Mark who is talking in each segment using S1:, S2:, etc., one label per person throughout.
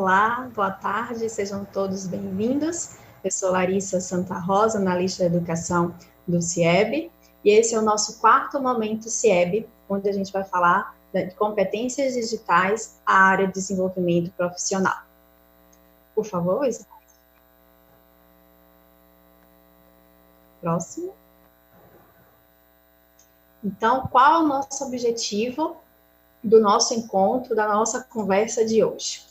S1: Olá, boa tarde, sejam todos bem-vindos. Eu sou Larissa Santa Rosa, analista de educação do CIEB, e esse é o nosso quarto Momento CIEB, onde a gente vai falar de competências digitais à área de desenvolvimento profissional. Por favor, próximo. Então, qual é o nosso objetivo do nosso encontro, da nossa conversa de hoje?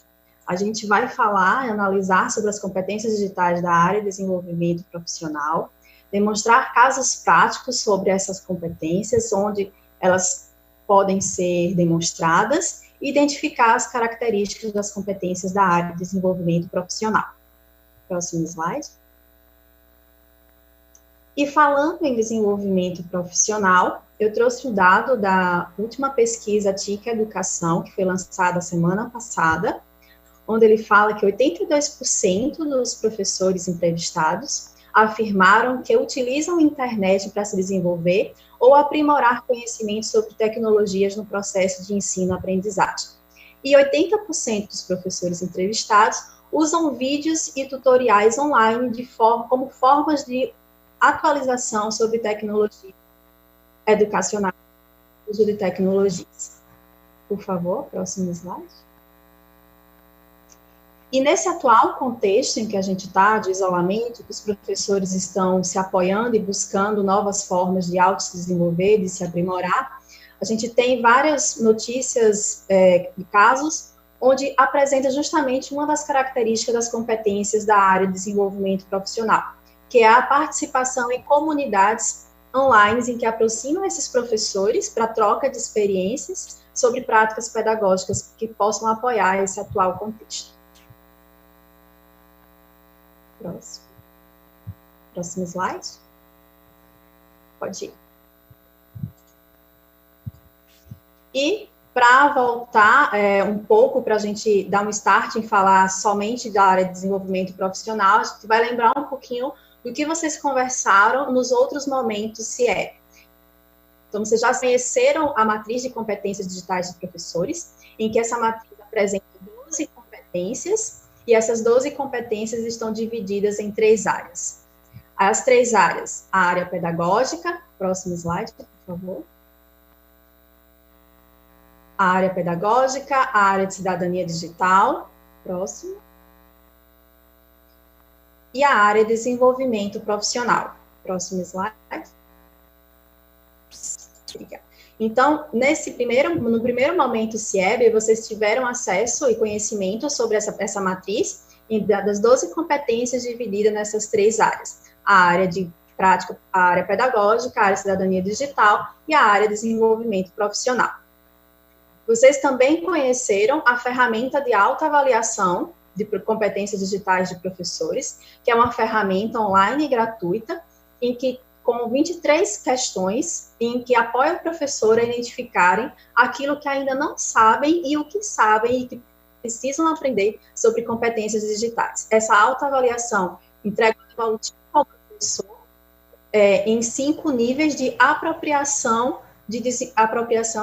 S1: A gente vai falar e analisar sobre as competências digitais da área de desenvolvimento profissional, demonstrar casos práticos sobre essas competências, onde elas podem ser demonstradas, e identificar as características das competências da área de desenvolvimento profissional. Próximo slide. E falando em desenvolvimento profissional, eu trouxe um dado da última pesquisa TIC Educação, que foi lançada semana passada, onde ele fala que 82% dos professores entrevistados afirmaram que utilizam a internet para se desenvolver ou aprimorar conhecimentos sobre tecnologias no processo de ensino-aprendizagem. E 80% dos professores entrevistados usam vídeos e tutoriais online como formas de atualização sobre tecnologia educacional, uso de tecnologias. Por favor, próximo slide. E nesse atual contexto em que a gente está, de isolamento, que os professores estão se apoiando e buscando novas formas de auto-se-desenvolver, de se aprimorar, a gente tem várias notícias de casos onde apresenta justamente uma das características das competências da área de desenvolvimento profissional, que é a participação em comunidades online em que aproximam esses professores para troca de experiências sobre práticas pedagógicas que possam apoiar esse atual contexto. Próximo slide. Pode ir. E para voltar um pouco, para a gente dar um start em falar somente da área de desenvolvimento profissional, a gente vai lembrar um pouquinho do que vocês conversaram nos outros momentos CIEB. Então, vocês já conheceram a matriz de competências digitais de professores, em que essa matriz apresenta 12 competências, e essas 12 competências estão divididas em 3 áreas. As 3 áreas, a área pedagógica, próximo slide, por favor. A área pedagógica, a área de cidadania digital, próximo. E a área de desenvolvimento profissional. Próximo slide. Obrigada. Então, no primeiro momento CIEB, vocês tiveram acesso e conhecimento sobre essa matriz das 12 competências divididas nessas 3 áreas. A área de prática, a área pedagógica, a área de cidadania digital e a área de desenvolvimento profissional. Vocês também conheceram a ferramenta de autoavaliação de competências digitais de professores, que é uma ferramenta online e gratuita, em que com 23 questões, em que apoia o professor a identificarem aquilo que ainda não sabem e o que sabem e que precisam aprender sobre competências digitais. Essa autoavaliação entrega um evolutivo ao professor em 5 níveis de apropriação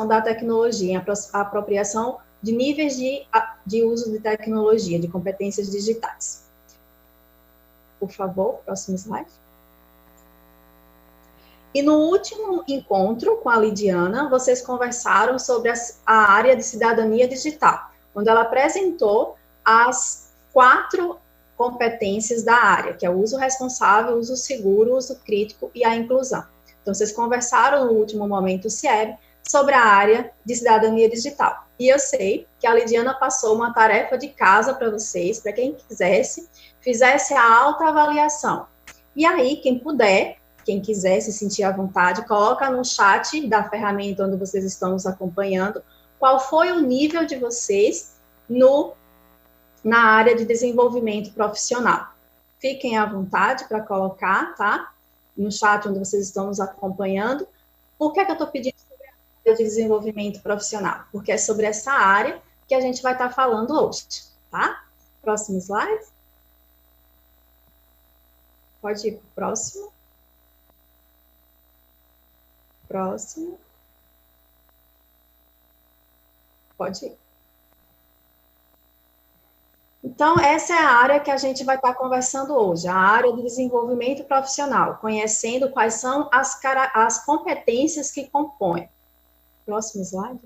S1: da tecnologia, apropriação de níveis de uso de tecnologia, de competências digitais. Por favor, próximo slide. E no último encontro com a Lidiana, vocês conversaram sobre a área de cidadania digital, onde ela apresentou as 4 competências da área, que é o uso responsável, o uso seguro, o uso crítico e a inclusão. Então, vocês conversaram no último momento CIEB sobre a área de cidadania digital. E eu sei que a Lidiana passou uma tarefa de casa para vocês, para quem quisesse, fizesse a autoavaliação. E aí, quem puder, quem quiser se sentir à vontade, coloca no chat da ferramenta onde vocês estão nos acompanhando, qual foi o nível de vocês na área de desenvolvimento profissional. Fiquem à vontade para colocar, tá? No chat onde vocês estão nos acompanhando. Por que eu estou pedindo sobre a área de desenvolvimento profissional? Porque é sobre essa área que a gente vai estar falando hoje, tá? Próximo slide. Pode ir para o próximo. Próximo. Pode ir. Então, essa é a área que a gente vai estar conversando hoje, a área de desenvolvimento profissional, conhecendo quais são as competências que compõem. Próximo slide.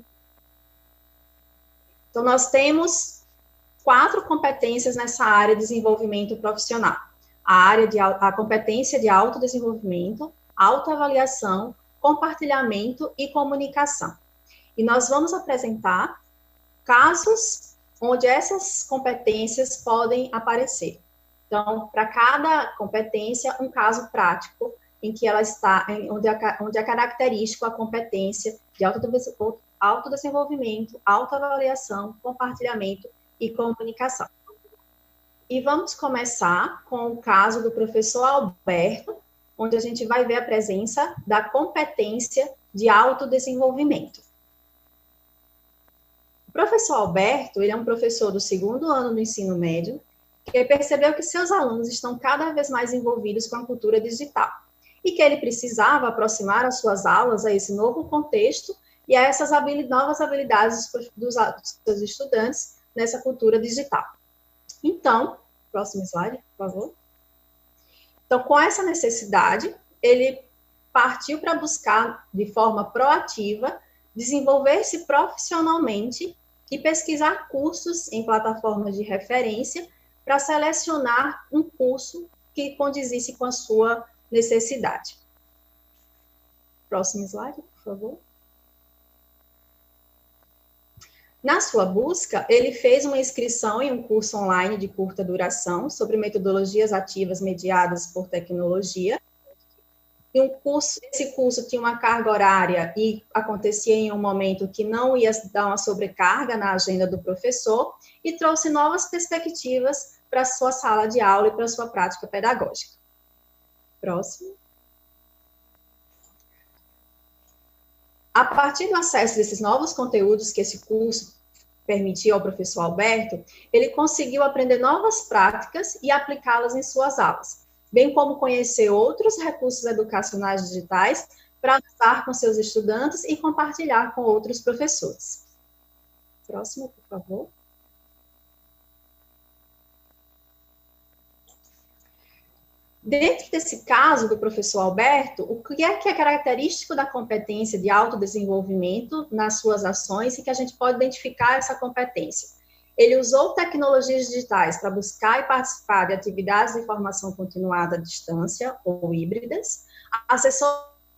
S1: Então, nós temos 4 competências nessa área de desenvolvimento profissional. A competência de autodesenvolvimento, autoavaliação, compartilhamento e comunicação. E nós vamos apresentar casos onde essas competências podem aparecer. Então, para cada competência, um caso prático em que ela está, onde é característico a competência de autodesenvolvimento, autoavaliação, compartilhamento e comunicação. E vamos começar com o caso do professor Alberto, onde a gente vai ver a presença da competência de autodesenvolvimento. O professor Alberto, ele é um professor do 2º ano do ensino médio, que percebeu que seus alunos estão cada vez mais envolvidos com a cultura digital e que ele precisava aproximar as suas aulas a esse novo contexto e a essas novas habilidades dos seus estudantes nessa cultura digital. Então, próximo slide, por favor. Então, com essa necessidade, ele partiu para buscar, de forma proativa, desenvolver-se profissionalmente e pesquisar cursos em plataformas de referência para selecionar um curso que condizisse com a sua necessidade. Próximo slide, por favor. Na sua busca, ele fez uma inscrição em um curso online de curta duração sobre metodologias ativas mediadas por tecnologia. E esse curso tinha uma carga horária e acontecia em um momento que não ia dar uma sobrecarga na agenda do professor e trouxe novas perspectivas para a sua sala de aula e para a sua prática pedagógica. Próximo. A partir do acesso desses novos conteúdos que esse curso permitia ao professor Alberto, ele conseguiu aprender novas práticas e aplicá-las em suas aulas, bem como conhecer outros recursos educacionais digitais para usar com seus estudantes e compartilhar com outros professores. Próximo, por favor. Dentro desse caso do professor Alberto, o que é característico da competência de autodesenvolvimento nas suas ações e que a gente pode identificar essa competência? Ele usou tecnologias digitais para buscar e participar de atividades de formação continuada à distância ou híbridas, acessou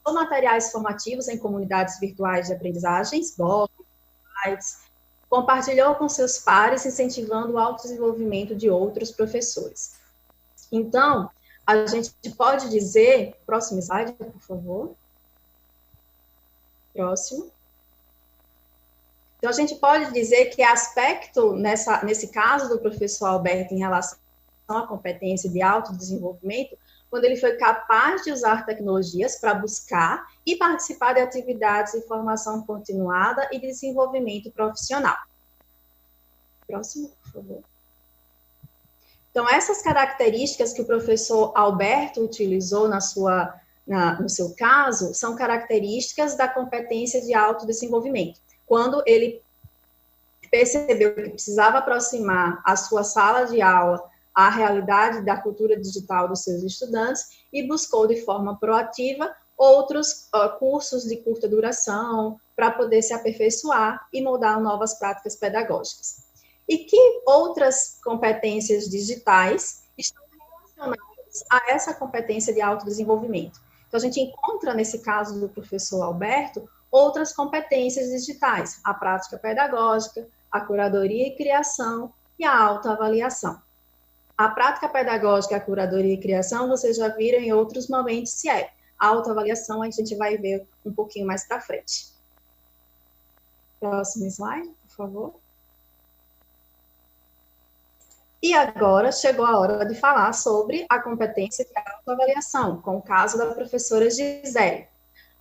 S1: materiais formativos em comunidades virtuais de aprendizagens, blogs, sites, compartilhou com seus pares, incentivando o autodesenvolvimento de outros professores. Então, a gente pode dizer, próximo slide, por favor. Próximo. Então, a gente pode dizer que aspecto, nesse caso do professor Alberto, em relação à competência de autodesenvolvimento, quando ele foi capaz de usar tecnologias para buscar e participar de atividades de formação continuada e desenvolvimento profissional. Próximo, por favor. Então, essas características que o professor Alberto utilizou no seu caso, são características da competência de autodesenvolvimento. Quando ele percebeu que precisava aproximar a sua sala de aula à realidade da cultura digital dos seus estudantes e buscou de forma proativa outros cursos de curta duração para poder se aperfeiçoar e moldar novas práticas pedagógicas. E que outras competências digitais estão relacionadas a essa competência de autodesenvolvimento? Então, a gente encontra, nesse caso do professor Alberto, outras competências digitais, a prática pedagógica, a curadoria e criação e a autoavaliação. A prática pedagógica, a curadoria e criação, vocês já viram em outros momentos se é. A autoavaliação a gente vai ver um pouquinho mais para frente. Próximo slide, por favor. E agora chegou a hora de falar sobre a competência de autoavaliação, com o caso da professora Gisele.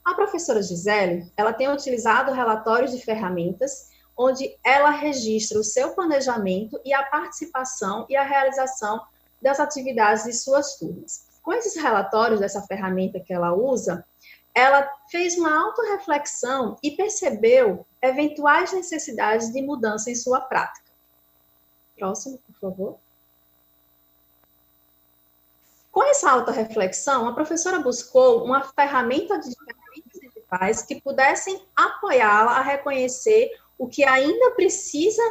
S1: A professora Gisele, ela tem utilizado relatórios de ferramentas onde ela registra o seu planejamento e a participação e a realização das atividades de suas turmas. Com esses relatórios dessa ferramenta que ela usa, ela fez uma autorreflexão e percebeu eventuais necessidades de mudança em sua prática. Próximo, por favor. Com essa autorreflexão, a professora buscou uma ferramenta de ferramentas digitais que pudessem apoiá-la a reconhecer o que ainda precisa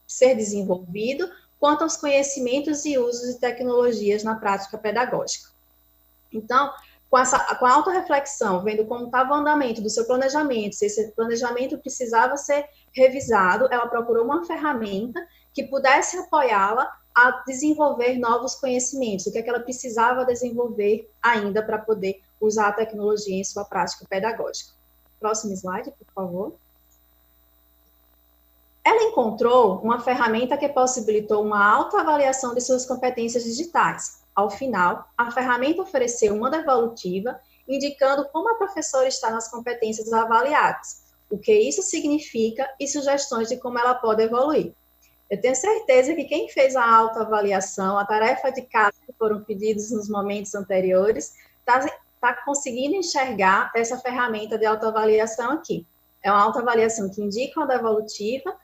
S1: ser desenvolvido quanto aos conhecimentos e usos de tecnologias na prática pedagógica. Então, com a autorreflexão, vendo como estava o andamento do seu planejamento, se esse planejamento precisava ser revisado, ela procurou uma ferramenta que pudesse apoiá-la a desenvolver novos conhecimentos, o que é que ela precisava desenvolver ainda para poder usar a tecnologia em sua prática pedagógica. Próximo slide, por favor. Ela encontrou uma ferramenta que possibilitou uma autoavaliação de suas competências digitais. Ao final, a ferramenta ofereceu uma devolutiva, indicando como a professora está nas competências avaliadas, o que isso significa e sugestões de como ela pode evoluir. Eu tenho certeza que quem fez a autoavaliação, a tarefa de casa que foram pedidos nos momentos anteriores, está conseguindo enxergar essa ferramenta de autoavaliação aqui. É uma autoavaliação que indica uma devolutiva,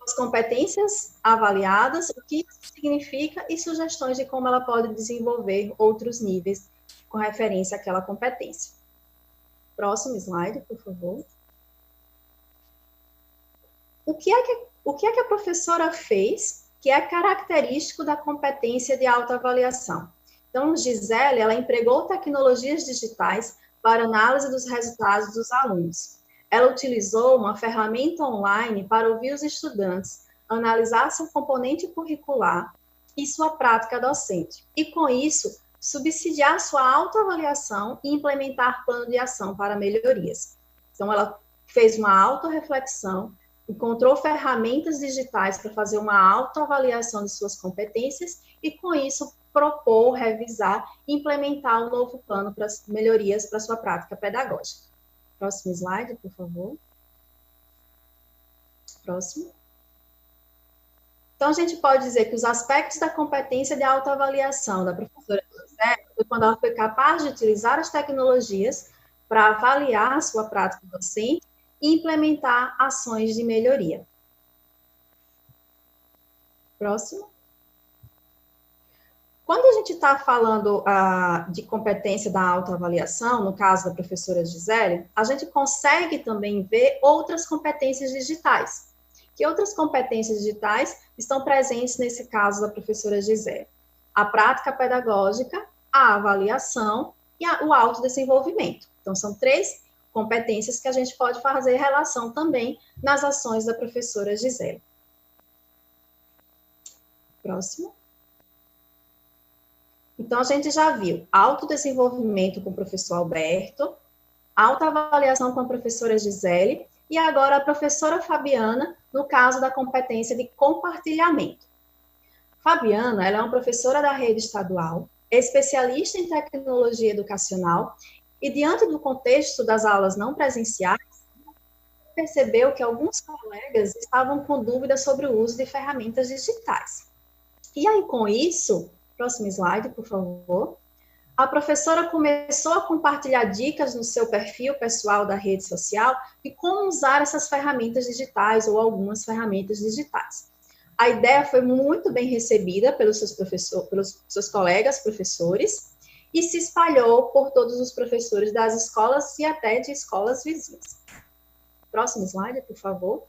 S1: as competências avaliadas, o que isso significa e sugestões de como ela pode desenvolver outros níveis com referência àquela competência. Próximo slide, por favor. O que é que a professora fez que é característico da competência de autoavaliação? Então, Gisele, ela empregou tecnologias digitais para análise dos resultados dos alunos. Ela utilizou uma ferramenta online para ouvir os estudantes, analisar seu componente curricular e sua prática docente. E, com isso, subsidiar sua autoavaliação e implementar plano de ação para melhorias. Então, ela fez uma autorreflexão, encontrou ferramentas digitais para fazer uma autoavaliação de suas competências e, com isso, propor, revisar e implementar um novo plano para melhorias para sua prática pedagógica. Próximo slide, por favor. Próximo. Então, a gente pode dizer que os aspectos da competência de autoavaliação da professora José foi quando ela foi capaz de utilizar as tecnologias para avaliar a sua prática docente e implementar ações de melhoria. Próximo. Quando a gente está falando de competência da autoavaliação, no caso da professora Gisele, a gente consegue também ver outras competências digitais. Que outras competências digitais estão presentes nesse caso da professora Gisele? A prática pedagógica, a avaliação e o autodesenvolvimento. Então, são 3 competências que a gente pode fazer relação também nas ações da professora Gisele. Próximo. Então, a gente já viu autodesenvolvimento com o professor Alberto, autoavaliação com a professora Gisele, e agora a professora Fabiana, no caso da competência de compartilhamento. Fabiana, ela é uma professora da rede estadual, é especialista em tecnologia educacional, e diante do contexto das aulas não presenciais, percebeu que alguns colegas estavam com dúvidas sobre o uso de ferramentas digitais. E aí, com isso, próximo slide, por favor, a professora começou a compartilhar dicas no seu perfil pessoal da rede social de como usar essas ferramentas digitais ou algumas ferramentas digitais. A ideia foi muito bem recebida pelos seus colegas professores e se espalhou por todos os professores das escolas e até de escolas vizinhas. Próximo slide, por favor.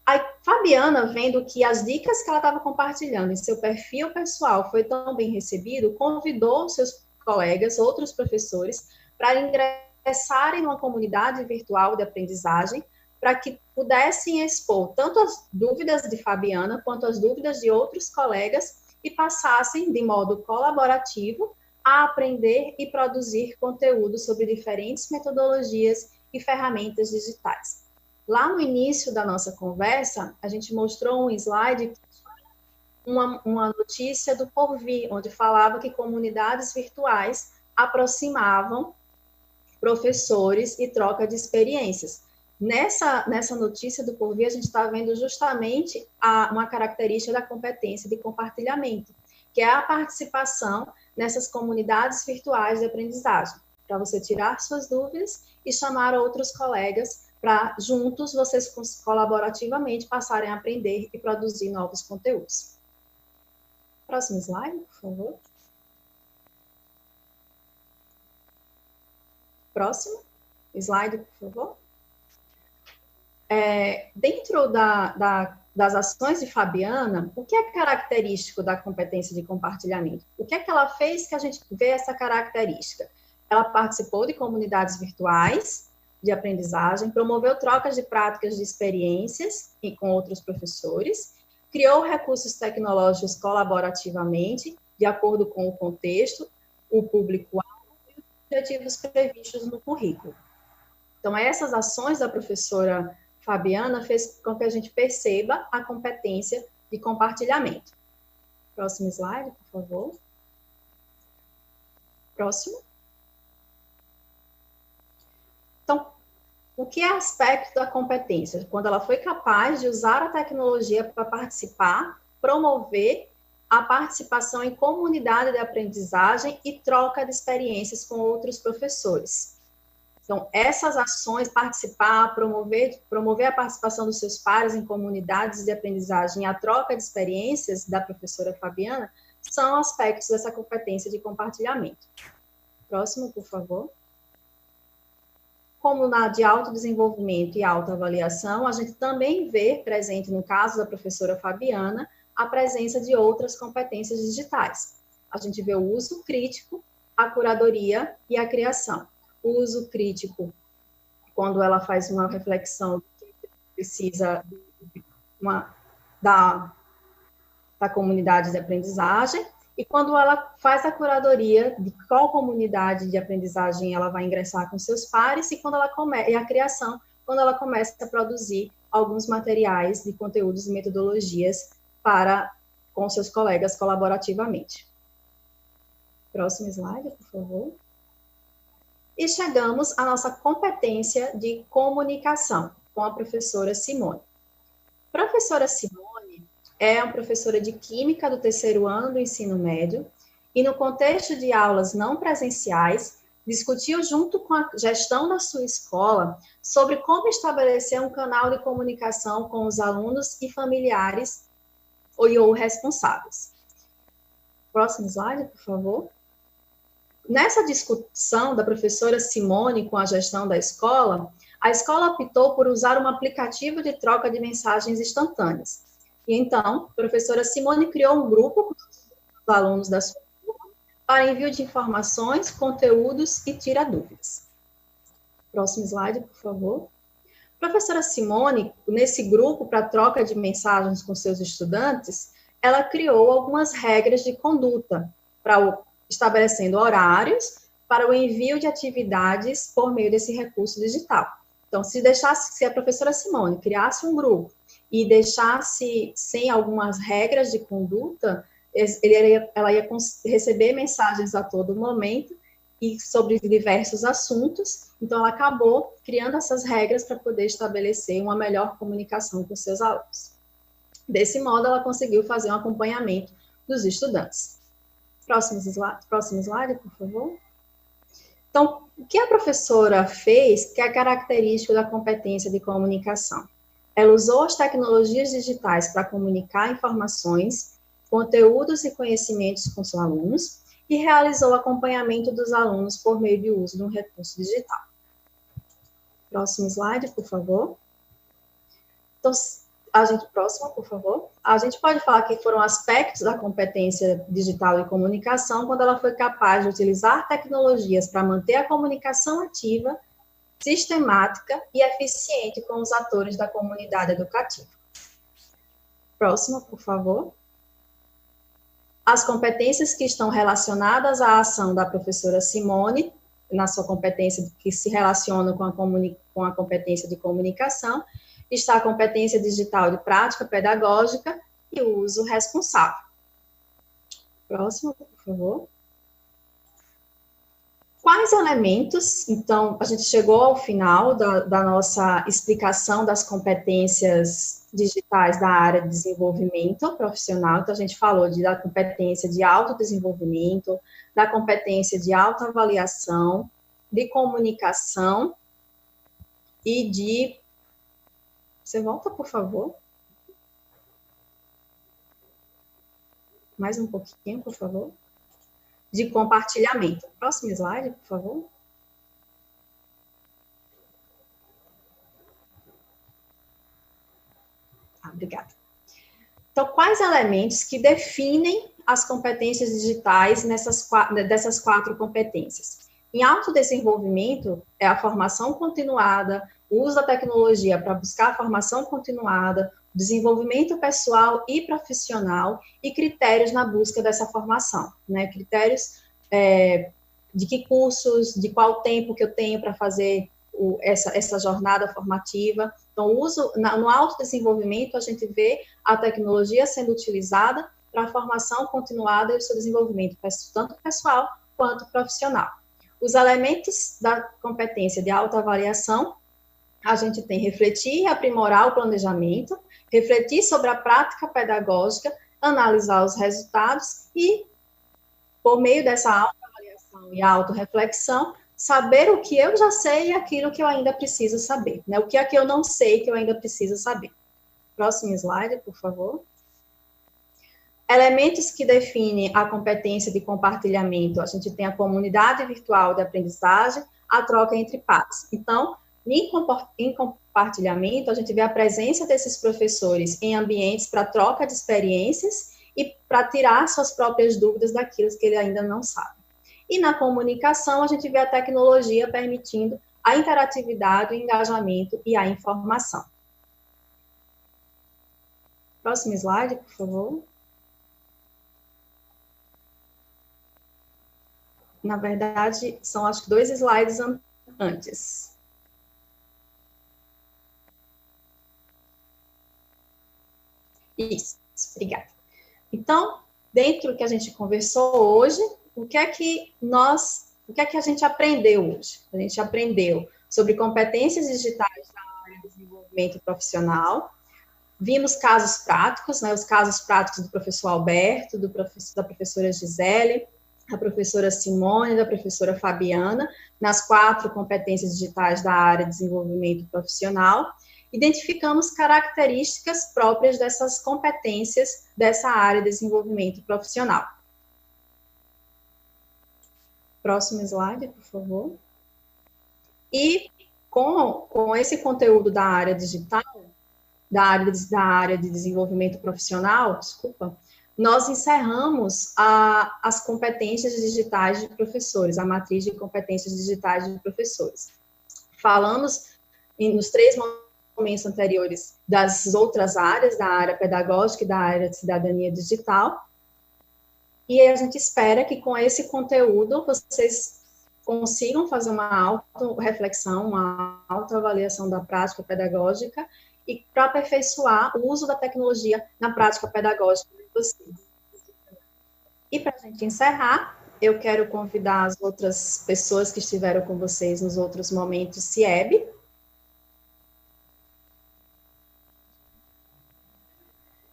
S1: A Fabiana, vendo que as dicas que ela estava compartilhando em seu perfil pessoal foi tão bem recebido, convidou seus colegas, outros professores, para ingressarem numa comunidade virtual de aprendizagem, para que pudessem expor tanto as dúvidas de Fabiana, quanto as dúvidas de outros colegas, e passassem, de modo colaborativo, a aprender e produzir conteúdo sobre diferentes metodologias e ferramentas digitais. Lá no início da nossa conversa, a gente mostrou um slide, uma notícia do Porvir, onde falava que comunidades virtuais aproximavam professores e troca de experiências. Nessa notícia do Porvir, a gente está vendo justamente uma característica da competência de compartilhamento, que é a participação nessas comunidades virtuais de aprendizagem, para você tirar suas dúvidas e chamar outros colegas para juntos vocês colaborativamente passarem a aprender e produzir novos conteúdos. Próximo slide, por favor. Próximo slide, por favor. Dentro das ações de Fabiana, o que é característico da competência de compartilhamento? O que é que ela fez que a gente vê essa característica? Ela participou de comunidades virtuais de aprendizagem, promoveu trocas de práticas de experiências com outros professores, criou recursos tecnológicos colaborativamente, de acordo com o contexto, o público-alvo e os objetivos previstos no currículo. Então, essas ações da professora Fabiana fez com que a gente perceba a competência de compartilhamento. Próximo slide, por favor. Próximo. Então, o que é aspecto da competência? Quando ela foi capaz de usar a tecnologia para participar, promover a participação em comunidade de aprendizagem e troca de experiências com outros professores. Então, essas ações, participar, promover a participação dos seus pares em comunidades de aprendizagem e a troca de experiências da professora Fabiana, são aspectos dessa competência de compartilhamento. Próximo, por favor. Como na de autodesenvolvimento e autoavaliação, a gente também vê presente, no caso da professora Fabiana, a presença de outras competências digitais. A gente vê o uso crítico, a curadoria e a criação. O uso crítico, quando ela faz uma reflexão que precisa da comunidade de aprendizagem, e quando ela faz a curadoria de qual comunidade de aprendizagem ela vai ingressar com seus pares, e a criação, quando ela começa a produzir alguns materiais de conteúdos e metodologias com seus colegas colaborativamente. Próximo slide, por favor. E chegamos à nossa competência de comunicação, com a professora Simone. Professora Simone é uma professora de Química do terceiro ano do ensino médio, e no contexto de aulas não presenciais, discutiu junto com a gestão da sua escola sobre como estabelecer um canal de comunicação com os alunos e familiares ou responsáveis. Próximo slide, por favor. Nessa discussão da professora Simone com a gestão da escola, a escola optou por usar um aplicativo de troca de mensagens instantâneas. E então, a professora Simone criou um grupo com os alunos da sua turma para envio de informações, conteúdos e tira dúvidas. Próximo slide, por favor. Professora Simone, nesse grupo para troca de mensagens com seus estudantes, ela criou algumas regras de conduta estabelecendo horários para o envio de atividades por meio desse recurso digital. Então, se a professora Simone criasse um grupo e deixasse sem algumas regras de conduta, ela ia receber mensagens a todo momento e sobre diversos assuntos. Então, ela acabou criando essas regras para poder estabelecer uma melhor comunicação com seus alunos. Desse modo, ela conseguiu fazer um acompanhamento dos estudantes. Próximo slide, por favor. Então, o que a professora fez que é característico da competência de comunicação? Ela usou as tecnologias digitais para comunicar informações, conteúdos e conhecimentos com os alunos e realizou o acompanhamento dos alunos por meio do uso de um recurso digital. Próximo slide, por favor. Então, próxima, por favor. A gente pode falar que foram aspectos da competência digital e comunicação quando ela foi capaz de utilizar tecnologias para manter a comunicação ativa, sistemática e eficiente com os atores da comunidade educativa. Próxima, por favor. As competências que estão relacionadas à ação da professora Simone, na sua competência que se relacionam com a competência de comunicação, está a competência digital de prática pedagógica e o uso responsável. Próximo, por favor. Quais elementos, então, a gente chegou ao final da nossa explicação das competências digitais da área de desenvolvimento profissional. Então, a gente falou da competência de autodesenvolvimento, da competência de autoavaliação, de comunicação e de... Você volta, por favor? Mais um pouquinho, por favor. De compartilhamento. Próximo slide, por favor. Obrigada. Então, quais elementos que definem as competências digitais dessas quatro competências? Em autodesenvolvimento, é a formação continuada, o uso da tecnologia para buscar a formação continuada, desenvolvimento pessoal e profissional e critérios na busca dessa formação, né? Critérios de que cursos, de qual tempo que eu tenho para fazer essa jornada formativa. Então, no autodesenvolvimento, a gente vê a tecnologia sendo utilizada para a formação continuada e o seu desenvolvimento, tanto pessoal quanto profissional. Os elementos da competência de autoavaliação, a gente tem refletir e aprimorar o planejamento, refletir sobre a prática pedagógica, analisar os resultados e, por meio dessa autoavaliação e autorreflexão, saber o que eu já sei e aquilo que eu ainda preciso saber, né? O que é que eu não sei que eu ainda preciso saber. Próximo slide, por favor. Elementos que definem a competência de compartilhamento. A gente tem a comunidade virtual de aprendizagem, a troca entre pares. Então, em compartilhamento, a gente vê a presença desses professores em ambientes para troca de experiências e para tirar suas próprias dúvidas daquilo que ele ainda não sabe. E na comunicação, a gente vê a tecnologia permitindo a interatividade, o engajamento e a informação. Próximo slide, por favor. Na verdade, são acho que 2 slides antes. Isso, obrigada. Então, dentro do que a gente conversou hoje, o que é que a gente aprendeu hoje? A gente aprendeu sobre competências digitais na área de desenvolvimento profissional, vimos casos práticos, né, os casos práticos do professor Alberto, da professora Gisele, da professora Simone, da professora Fabiana, nas 4 competências digitais da área de desenvolvimento profissional. Identificamos características próprias dessas competências dessa área de desenvolvimento profissional. Próximo slide, por favor. E com esse conteúdo da área digital, da área de desenvolvimento profissional, desculpa, nós encerramos as competências digitais de professores, a matriz de competências digitais de professores. Falamos nos 3 momentos anteriores das outras áreas, da área pedagógica e da área de cidadania digital, e a gente espera que com esse conteúdo vocês consigam fazer uma auto-reflexão, uma autoavaliação da prática pedagógica e para aperfeiçoar o uso da tecnologia na prática pedagógica de vocês. E para a gente encerrar, eu quero convidar as outras pessoas que estiveram com vocês nos outros momentos CIEB.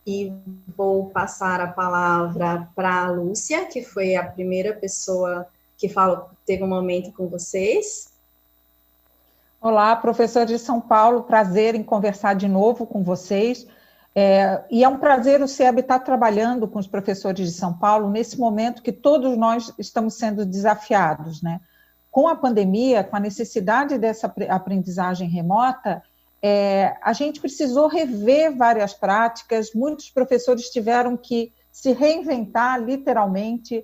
S1: E vou passar a palavra para a Lúcia, que foi a primeira pessoa que teve um momento com vocês.
S2: Olá, professor de São Paulo, prazer em conversar de novo com vocês. E é um prazer o CIEB estar trabalhando com os professores de São Paulo nesse momento que todos nós estamos sendo desafiados, né? Com a pandemia, com a necessidade dessa aprendizagem remota, a gente precisou rever várias práticas, muitos professores tiveram que se reinventar, literalmente,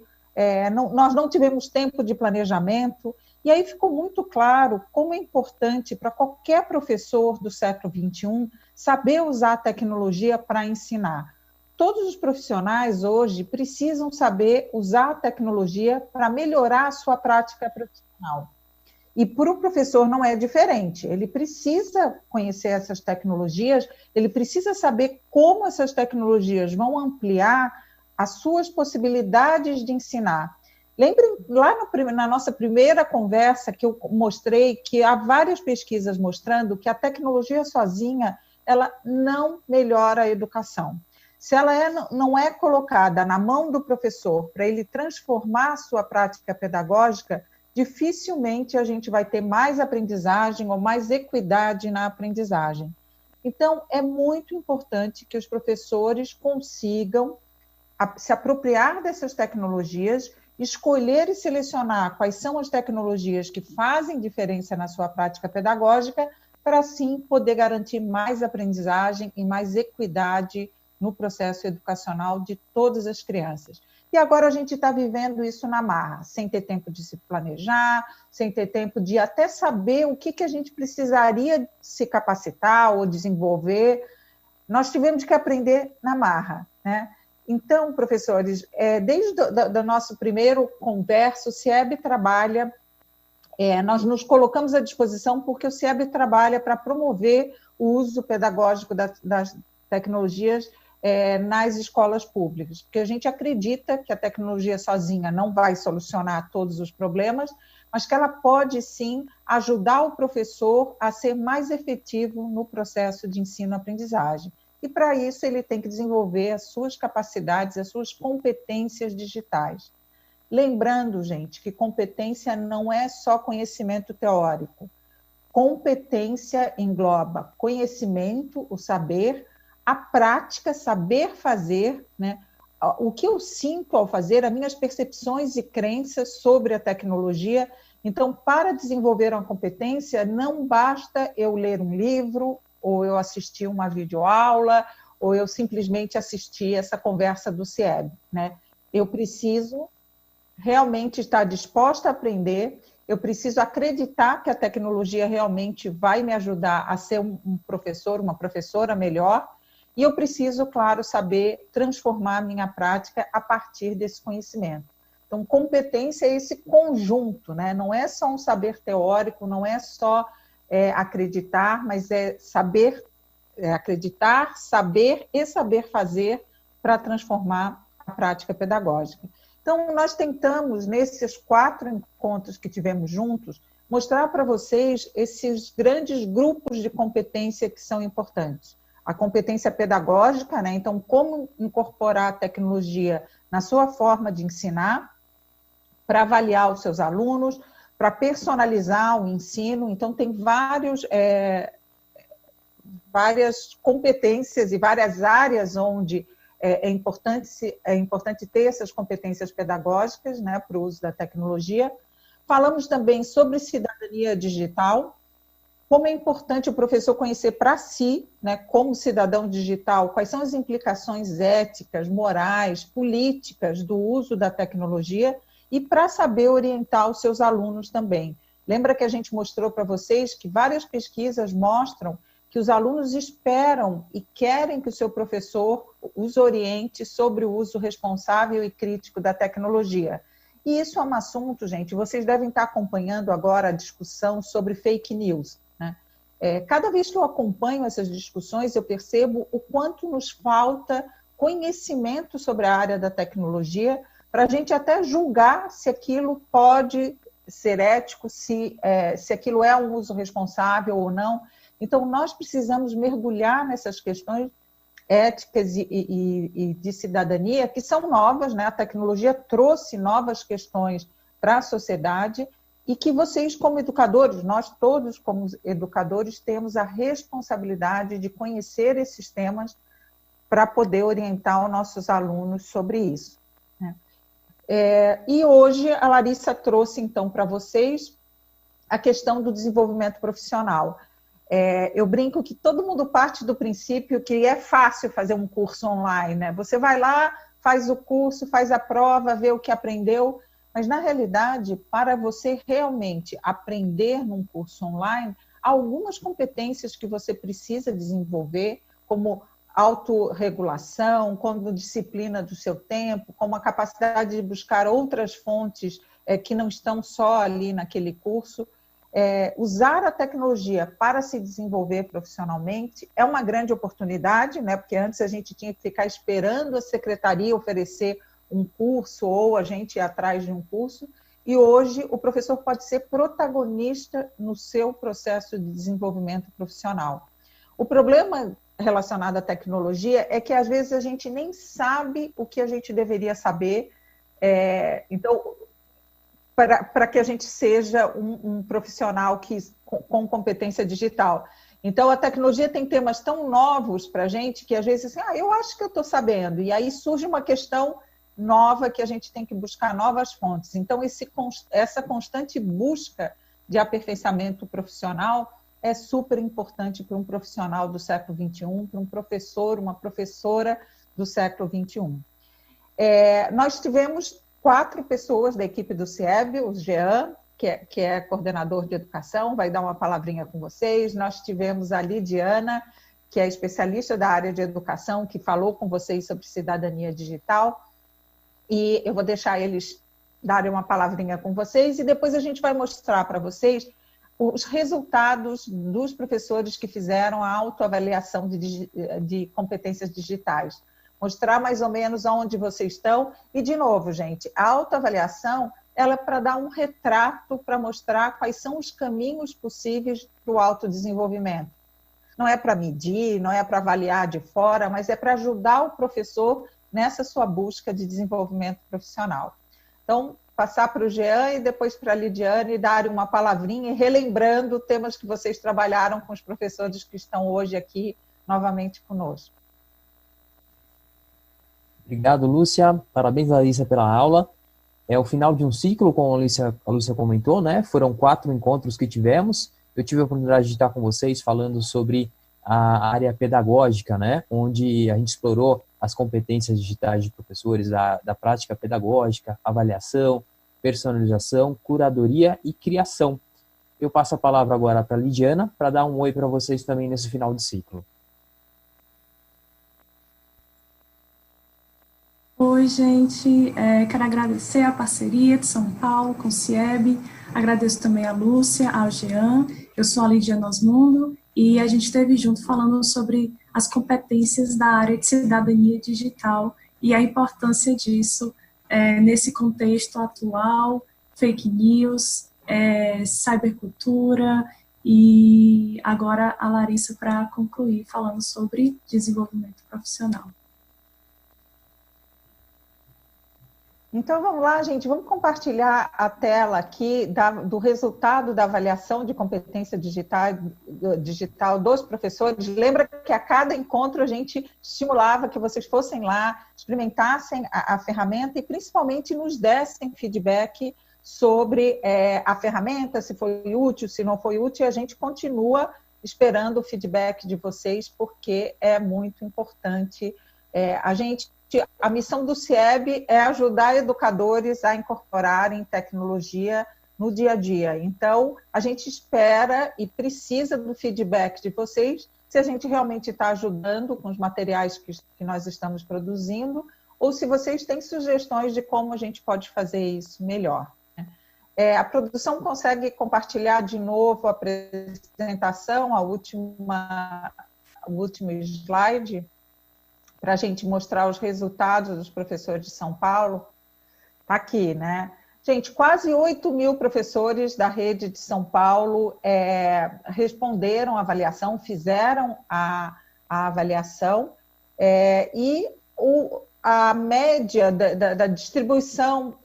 S2: nós não tivemos tempo de planejamento, e aí ficou muito claro como é importante para qualquer professor do século XXI saber usar a tecnologia para ensinar. Todos os profissionais hoje precisam saber usar a tecnologia para melhorar a sua prática profissional. E para o professor não é diferente, ele precisa conhecer essas tecnologias, ele precisa saber como essas tecnologias vão ampliar as suas possibilidades de ensinar. Lembrem, lá na nossa primeira conversa, que eu mostrei que há várias pesquisas mostrando que a tecnologia sozinha, ela não melhora a educação. Se ela não é colocada na mão do professor para ele transformar a sua prática pedagógica, dificilmente a gente vai ter mais aprendizagem ou mais equidade na aprendizagem. Então, é muito importante que os professores consigam se apropriar dessas tecnologias, escolher e selecionar quais são as tecnologias que fazem diferença na sua prática pedagógica, para assim poder garantir mais aprendizagem e mais equidade no processo educacional de todas as crianças. E agora a gente está vivendo isso na marra, sem ter tempo de se planejar, sem ter tempo de até saber o que a gente precisaria se capacitar ou desenvolver. Nós tivemos que aprender na marra, né? Então, professores, desde o nosso primeiro converso, o CIEB trabalha, nós nos colocamos à disposição porque o CIEB trabalha para promover o uso pedagógico das tecnologias nas escolas públicas, porque a gente acredita que a tecnologia sozinha não vai solucionar todos os problemas, mas que ela pode, sim, ajudar o professor a ser mais efetivo no processo de ensino-aprendizagem. E, para isso, ele tem que desenvolver as suas capacidades, as suas competências digitais. Lembrando, gente, que competência não é só conhecimento teórico. Competência engloba conhecimento, o saber, a prática, saber fazer, né? O que eu sinto ao fazer, as minhas percepções e crenças sobre a tecnologia. Então, para desenvolver uma competência, não basta eu ler um livro, ou eu assistir uma videoaula, ou eu simplesmente assistir essa conversa do CIEB, né? Eu preciso realmente estar disposta a aprender, eu preciso acreditar que a tecnologia realmente vai me ajudar a ser um professor, uma professora melhor, e eu preciso, claro, saber transformar a minha prática a partir desse conhecimento. Então, competência é esse conjunto, né? Não é só um saber teórico, não é só acreditar, mas é saber acreditar, saber e saber fazer para transformar a prática pedagógica. Então, nós tentamos, nesses 4 encontros que tivemos juntos, mostrar para vocês esses grandes grupos de competência que são importantes. A competência pedagógica, né? Então, como incorporar a tecnologia na sua forma de ensinar, para avaliar os seus alunos, para personalizar o ensino. Então, tem várias competências e várias áreas onde é importante ter essas competências pedagógicas, né, para o uso da tecnologia. Falamos também sobre cidadania digital, como é importante o professor conhecer para si, né, como cidadão digital, quais são as implicações éticas, morais, políticas do uso da tecnologia, e para saber orientar os seus alunos também. Lembra que a gente mostrou para vocês que várias pesquisas mostram que os alunos esperam e querem que o seu professor os oriente sobre o uso responsável e crítico da tecnologia. E isso é um assunto, gente, vocês devem estar acompanhando agora a discussão sobre fake news, né? Cada vez que eu acompanho essas discussões, eu percebo o quanto nos falta conhecimento sobre a área da tecnologia, para a gente até julgar se aquilo pode ser ético, se aquilo é um uso responsável ou não. Então, nós precisamos mergulhar nessas questões éticas e de cidadania, que são novas, né? A tecnologia trouxe novas questões para a sociedade e que vocês, como educadores, nós todos, como educadores, temos a responsabilidade de conhecer esses temas para poder orientar os nossos alunos sobre isso, né? E hoje a Larissa trouxe, então, para vocês a questão do desenvolvimento profissional. Eu brinco que todo mundo parte do princípio que é fácil fazer um curso online, né? Você vai lá, faz o curso, faz a prova, vê o que aprendeu, mas, na realidade, para você realmente aprender num curso online, há algumas competências que você precisa desenvolver, como autorregulação, como disciplina do seu tempo, como a capacidade de buscar outras fontes que não estão só ali naquele curso. Usar a tecnologia para se desenvolver profissionalmente é uma grande oportunidade, né? Porque antes a gente tinha que ficar esperando a secretaria oferecer um curso ou a gente ir atrás de um curso, e hoje o professor pode ser protagonista no seu processo de desenvolvimento profissional. O problema relacionado à tecnologia é que às vezes a gente nem sabe o que a gente deveria saber, então para que a gente seja um profissional com competência digital. Então, a tecnologia tem temas tão novos para a gente que, às vezes, assim, eu acho que eu estou sabendo. E aí surge uma questão nova que a gente tem que buscar novas fontes. Então, essa constante busca de aperfeiçoamento profissional é super importante para um profissional do século XXI, para um professor, uma professora do século XXI. Nós tivemos 4 pessoas da equipe do CIEB, o Jean, que é coordenador de educação, vai dar uma palavrinha com vocês. Nós tivemos a Lidiana, que é especialista da área de educação, que falou com vocês sobre cidadania digital. E eu vou deixar eles darem uma palavrinha com vocês e depois a gente vai mostrar para vocês os resultados dos professores que fizeram a autoavaliação de competências digitais. Mostrar mais ou menos onde vocês estão. E, de novo, gente, a autoavaliação ela é para dar um retrato, para mostrar quais são os caminhos possíveis para o autodesenvolvimento. Não é para medir, não é para avaliar de fora, mas é para ajudar o professor nessa sua busca de desenvolvimento profissional. Então, passar para o Jean e depois para a Lidiane e dar uma palavrinha, relembrando temas que vocês trabalharam com os professores que estão hoje aqui novamente conosco.
S3: Obrigado, Lúcia. Parabéns, Larissa, pela aula. É o final de um ciclo, como a Lúcia comentou, né? Foram 4 encontros que tivemos. Eu tive a oportunidade de estar com vocês falando sobre a área pedagógica, né? Onde a gente explorou as competências digitais de professores da prática pedagógica, avaliação, personalização, curadoria e criação. Eu passo a palavra agora para a Lidiana para dar um oi para vocês também nesse final de ciclo.
S4: Oi, gente. Quero agradecer a parceria de São Paulo com o CIEB. Agradeço também a Lúcia, ao Jean. Eu sou a Lidiana Osmundo e a gente esteve junto falando sobre as competências da área de cidadania digital e a importância disso nesse contexto atual, fake news, cybercultura e agora a Larissa para concluir falando sobre desenvolvimento profissional.
S2: Então, vamos lá, gente, vamos compartilhar a tela aqui do resultado da avaliação de competência digital dos professores. Lembra que a cada encontro a gente estimulava que vocês fossem lá, experimentassem a ferramenta e principalmente nos dessem feedback sobre a ferramenta, se foi útil, se não foi útil, e a gente continua esperando o feedback de vocês, porque é muito importante. A missão do CIEB é ajudar educadores a incorporarem tecnologia no dia a dia. Então, a gente espera e precisa do feedback de vocês, se a gente realmente está ajudando com os materiais que nós estamos produzindo, ou se vocês têm sugestões de como a gente pode fazer isso melhor. A produção consegue compartilhar de novo a apresentação, o último slide, para a gente mostrar os resultados dos professores de São Paulo. Está aqui, né? Gente, quase 8.000 professores da rede de São Paulo responderam à avaliação, fizeram a avaliação, e a média da distribuição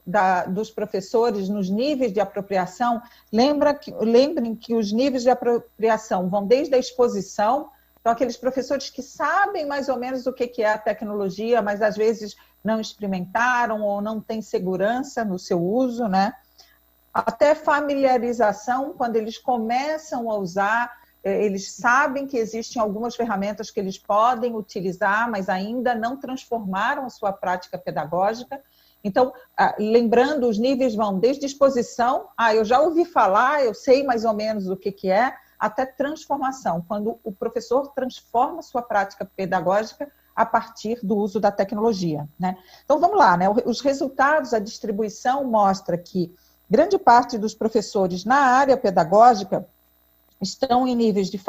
S2: dos professores nos níveis de apropriação, lembrem que os níveis de apropriação vão desde a exposição. Então, aqueles professores que sabem mais ou menos o que é a tecnologia, mas às vezes não experimentaram ou não têm segurança no seu uso, né? Até familiarização, quando eles começam a usar, eles sabem que existem algumas ferramentas que eles podem utilizar, mas ainda não transformaram a sua prática pedagógica. Então, lembrando, os níveis vão desde exposição, eu já ouvi falar, eu sei mais ou menos o que é, até transformação, quando o professor transforma sua prática pedagógica a partir do uso da tecnologia, né? Então, vamos lá, né? Os resultados, a distribuição mostra que grande parte dos professores na área pedagógica estão em níveis de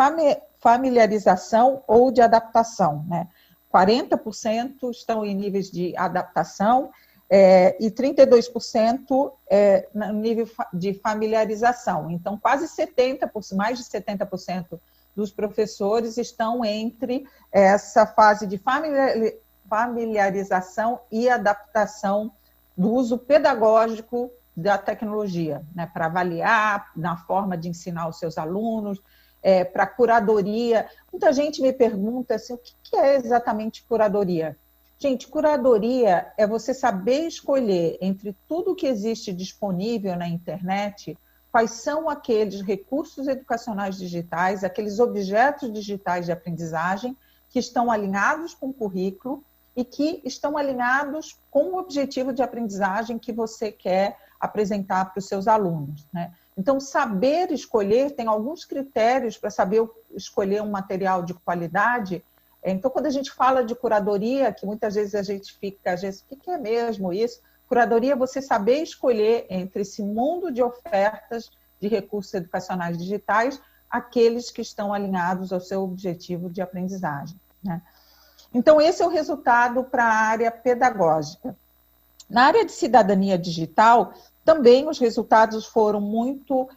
S2: familiarização ou de adaptação, né? 40% estão em níveis de adaptação e 32% no nível de familiarização. Então, quase 70%, mais de 70% dos professores estão entre essa fase de familiarização e adaptação do uso pedagógico da tecnologia, né, para avaliar na forma de ensinar os seus alunos, para curadoria. Muita gente me pergunta assim, o que é exatamente curadoria? Gente, curadoria é você saber escolher entre tudo que existe disponível na internet, quais são aqueles recursos educacionais digitais, aqueles objetos digitais de aprendizagem que estão alinhados com o currículo e que estão alinhados com o objetivo de aprendizagem que você quer apresentar para os seus alunos, né? Então, saber escolher, tem alguns critérios para saber escolher um material de qualidade. Então, quando a gente fala de curadoria, que muitas vezes a gente fica, às vezes, o que é mesmo isso? Curadoria é você saber escolher entre esse mundo de ofertas de recursos educacionais digitais, aqueles que estão alinhados ao seu objetivo de aprendizagem, né? Então, esse é o resultado para a área pedagógica. Na área de cidadania digital, também os resultados foram muito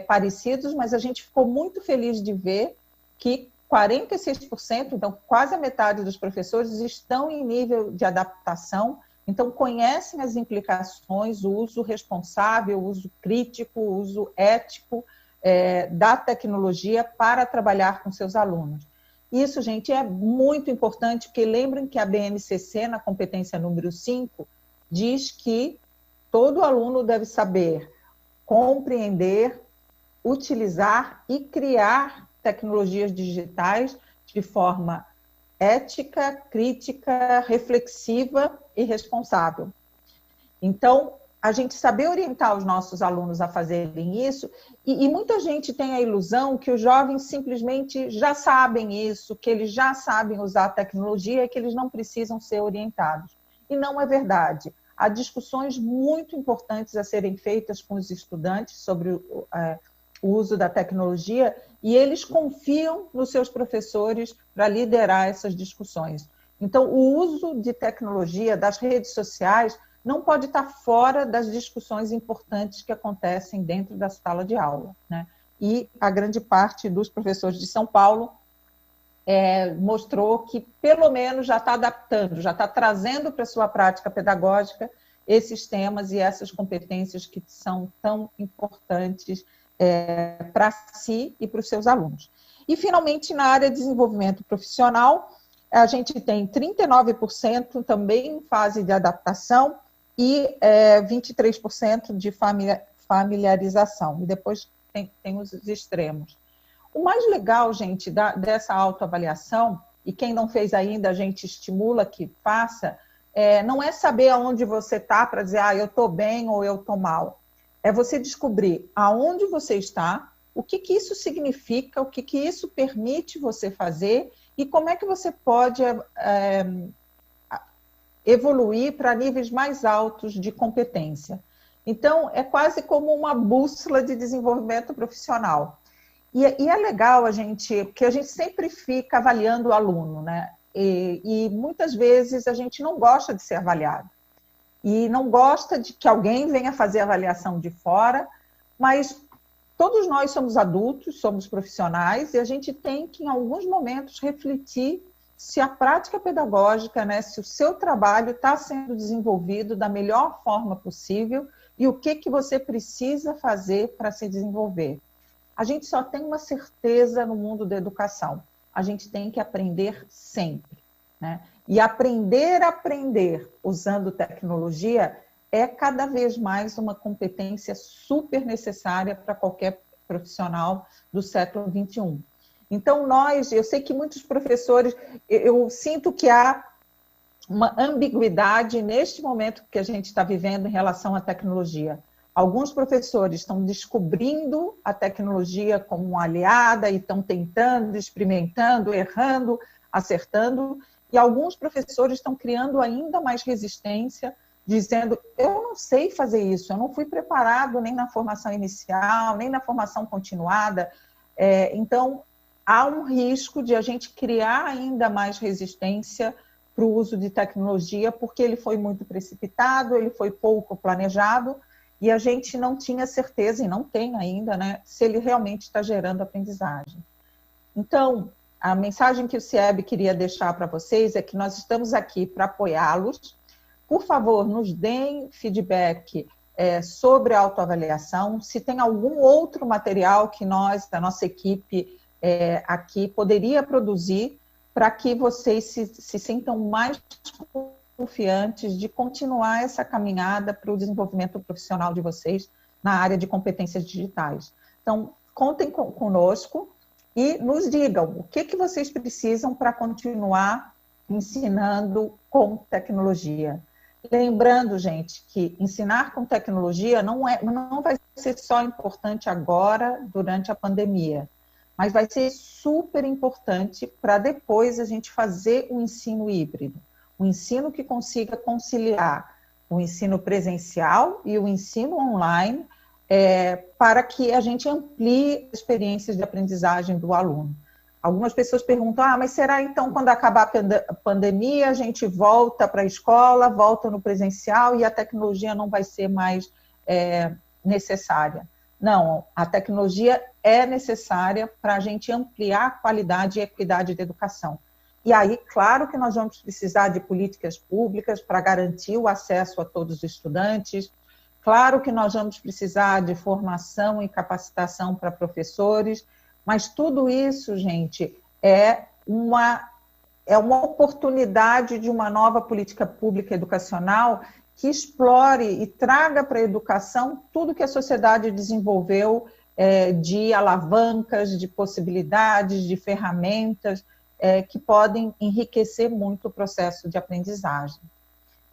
S2: parecidos, mas a gente ficou muito feliz de ver que 46%, então quase a metade dos professores estão em nível de adaptação, então conhecem as implicações, o uso responsável, o uso crítico, o uso ético da tecnologia para trabalhar com seus alunos. Isso, gente, é muito importante, porque lembrem que a BNCC, na competência número 5, diz que todo aluno deve saber compreender, utilizar e criar tecnologias digitais de forma ética, crítica, reflexiva e responsável. Então, a gente saber orientar os nossos alunos a fazerem isso, e muita gente tem a ilusão que os jovens simplesmente já sabem isso, que eles já sabem usar a tecnologia e que eles não precisam ser orientados. E não é verdade. Há discussões muito importantes a serem feitas com os estudantes sobre o uso da tecnologia e eles confiam nos seus professores para liderar essas discussões. Então, o uso de tecnologia, das redes sociais, não pode estar fora das discussões importantes que acontecem dentro da sala de aula, né? E a grande parte dos professores de São Paulo mostrou que, pelo menos, já está adaptando, já está trazendo para a sua prática pedagógica esses temas e essas competências que são tão importantes para si e para os seus alunos. E, finalmente, na área de desenvolvimento profissional, a gente tem 39% também em fase de adaptação e 23% de familiarização. E depois tem os extremos. O mais legal, gente, dessa autoavaliação, e quem não fez ainda, a gente estimula que faça, não é saber aonde você está para dizer, eu estou bem ou eu estou mal. É você descobrir aonde você está, o que isso significa, o que isso permite você fazer e como é que você pode evoluir para níveis mais altos de competência. Então, é quase como uma bússola de desenvolvimento profissional. E é legal porque a gente sempre fica avaliando o aluno, né? E muitas vezes a gente não gosta de ser avaliado. E não gosta de que alguém venha fazer avaliação de fora, mas todos nós somos adultos, somos profissionais, e a gente tem que, em alguns momentos, refletir se a prática pedagógica, né, se o seu trabalho está sendo desenvolvido da melhor forma possível e o que você precisa fazer para se desenvolver. A gente só tem uma certeza no mundo da educação. A gente tem que aprender sempre, né? E aprender usando tecnologia é cada vez mais uma competência super necessária para qualquer profissional do século XXI. Então, eu sei que muitos professores, eu sinto que há uma ambiguidade neste momento que a gente está vivendo em relação à tecnologia. Alguns professores estão descobrindo a tecnologia como uma aliada e estão tentando, experimentando, errando, acertando, e alguns professores estão criando ainda mais resistência, dizendo, eu não sei fazer isso, eu não fui preparado nem na formação inicial, nem na formação continuada. Então, há um risco de a gente criar ainda mais resistência para o uso de tecnologia, porque ele foi muito precipitado, ele foi pouco planejado, e a gente não tinha certeza, e não tem ainda, né, se ele realmente está gerando aprendizagem. Então, a mensagem que o CIEB queria deixar para vocês é que nós estamos aqui para apoiá-los. Por favor, nos deem feedback sobre a autoavaliação. Se tem algum outro material que nós, da nossa equipe, aqui poderia produzir para que vocês se sintam mais confiantes de continuar essa caminhada para o desenvolvimento profissional de vocês na área de competências digitais. Então, contem conosco e nos digam o que vocês precisam para continuar ensinando com tecnologia. Lembrando, gente, que ensinar com tecnologia não vai ser só importante agora, durante a pandemia, mas vai ser super importante para depois a gente fazer o ensino híbrido, um ensino que consiga conciliar o ensino presencial e o ensino online, para que a gente amplie as experiências de aprendizagem do aluno. Algumas pessoas perguntam, mas será então quando acabar a pandemia a gente volta para a escola, volta no presencial e a tecnologia não vai ser mais necessária? Não, a tecnologia é necessária para a gente ampliar a qualidade e equidade da educação. E aí, claro que nós vamos precisar de políticas públicas para garantir o acesso a todos os estudantes, claro que nós vamos precisar de formação e capacitação para professores, mas tudo isso, gente, é uma oportunidade de uma nova política pública educacional que explore e traga para a educação tudo que a sociedade desenvolveu de alavancas, de possibilidades, de ferramentas que podem enriquecer muito o processo de aprendizagem.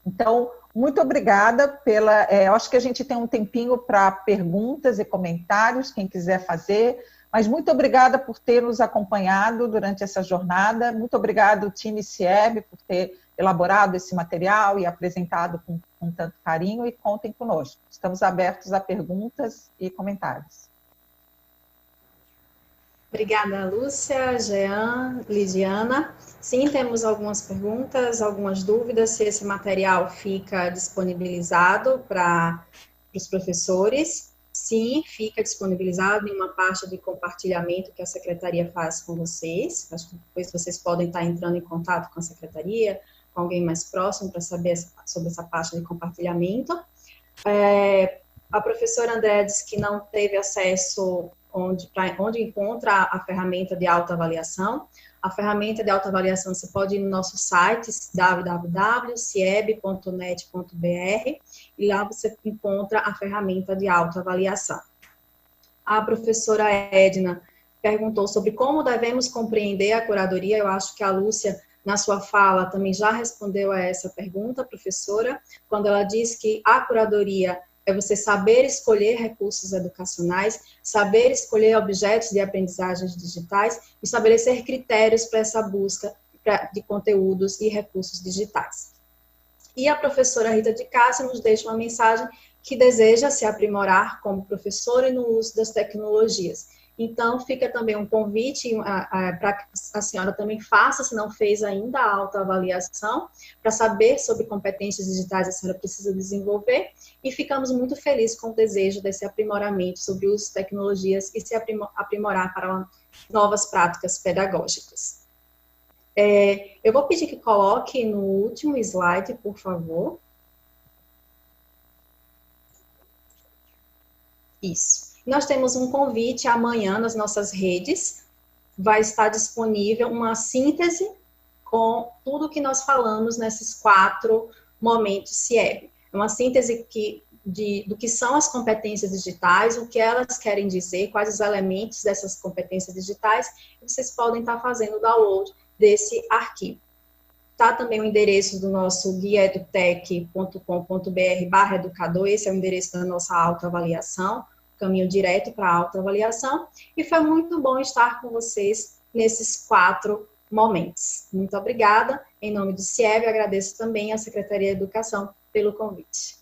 S2: Então, muito obrigada eu acho que a gente tem um tempinho para perguntas e comentários, quem quiser fazer, mas muito obrigada por ter nos acompanhado durante essa jornada, muito obrigado, time CIEB, por ter elaborado esse material e apresentado com tanto carinho, e contem conosco. Estamos abertos a perguntas e comentários.
S1: Obrigada, Lúcia, Jean, Lidiana. Sim, temos algumas perguntas, algumas dúvidas, se esse material fica disponibilizado para os professores. Sim, fica disponibilizado em uma pasta de compartilhamento que a Secretaria faz com vocês. Acho que depois vocês podem estar entrando em contato com a Secretaria, com alguém mais próximo, para saber sobre essa pasta de compartilhamento. A professora André disse que não teve acesso onde encontra a ferramenta de autoavaliação. A ferramenta de autoavaliação, você pode ir no nosso site, www.cieb.net.br, e lá você encontra a ferramenta de autoavaliação. A professora Edna perguntou sobre como devemos compreender a curadoria. Eu acho que a Lúcia, na sua fala, também já respondeu a essa pergunta, professora, quando ela diz que a curadoria é você saber escolher recursos educacionais, saber escolher objetos de aprendizagens digitais e estabelecer critérios para essa busca de conteúdos e recursos digitais. E a professora Rita de Cássia nos deixa uma mensagem que deseja se aprimorar como professora e no uso das tecnologias. Então, fica também um convite para que a senhora também faça, se não fez ainda, a autoavaliação, para saber sobre competências digitais a senhora precisa desenvolver, e ficamos muito felizes com o desejo desse aprimoramento sobre o uso de tecnologias e se aprimorar para novas práticas pedagógicas. Eu vou pedir que coloque no último slide, por favor. Isso. Nós temos um convite amanhã nas nossas redes, vai estar disponível uma síntese com tudo que nós falamos nesses 4 momentos CIEB. É uma síntese do que são as competências digitais, o que elas querem dizer, quais os elementos dessas competências digitais, e vocês podem estar fazendo o download desse arquivo. Tá também o endereço do nosso guiaedutech.com.br/educador, esse é o endereço da nossa autoavaliação, caminho direto para a autoavaliação, e foi muito bom estar com vocês nesses 4 momentos. Muito obrigada. Em nome do CIEB, agradeço também à Secretaria de Educação pelo convite.